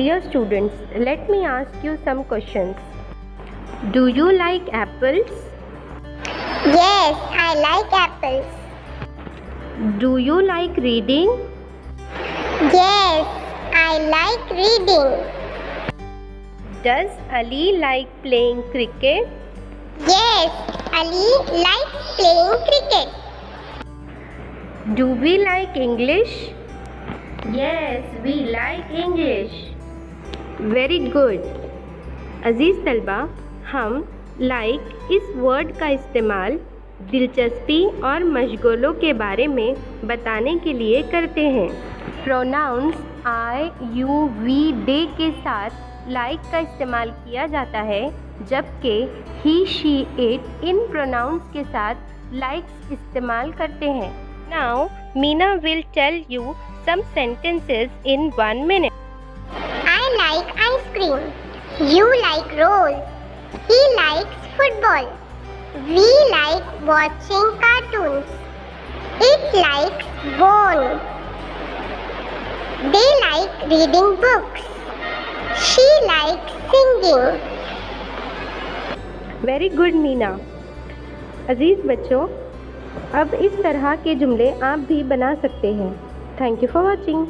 Dear students, let me ask you some questions. Do you like apples? Yes, I like apples. Do you like reading? Yes, I like reading. Does Ali like playing cricket? Yes, Ali likes playing cricket. Do we like English? Yes, we like English. Very good. अजीज़ तलबा, हम like इस word का इस्तेमाल दिलचस्पी और मशगलों के बारे में बताने के लिए करते हैं। Pronouns I, you, we, they के साथ लाइक का इस्तेमाल किया जाता है, जबकि ही, शी, इट इन प्रोनाउंस के साथ लाइक्स इस्तेमाल करते हैं। Now Meena will tell you some sentences in 1 minute. I like ice cream. You like rolls. He likes football. We like watching cartoons. It likes bone. They like reading books. She likes singing. Very good Meena. अजीज़ बच्चों, अब इस तरह के जुमले आप भी बना सकते हैं। Thank you for watching.